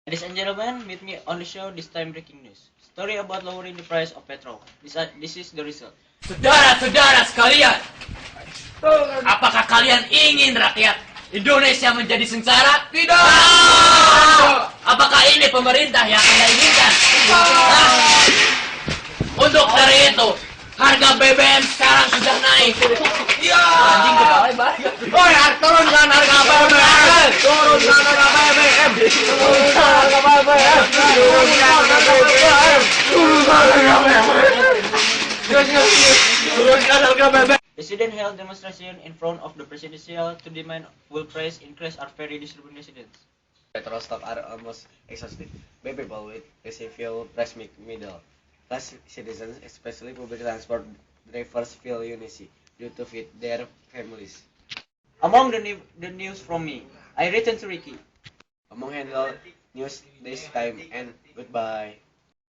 Ladies and gentlemen, meet me on the show, this time breaking news. Story about lowering the price of petrol. This is the result. Saudara-saudara sekalian, apakah kalian ingin rakyat Indonesia menjadi sengsara? Tidak! Apakah ini pemerintah yang Anda inginkan? Untuk dari itu, harga BBM sekarang sudah naik. Ya! Anjing kepala balik. Oi, turunkan harga BBM! Turunkan harga BBM! Turunkan harga BBM! Turunkan harga BBM! Turunkan harga BBM! Turunkan harga BBM! Residents held demonstration in front of the presidential to demand fuel price increase are very disturbing residents. Petrol stock are almost exhausted by people with fuel price middle class citizens, especially public transport drivers, feel uneasy due to feed their families. Among the news from me, I return to Ricky. Among handle news this time and goodbye.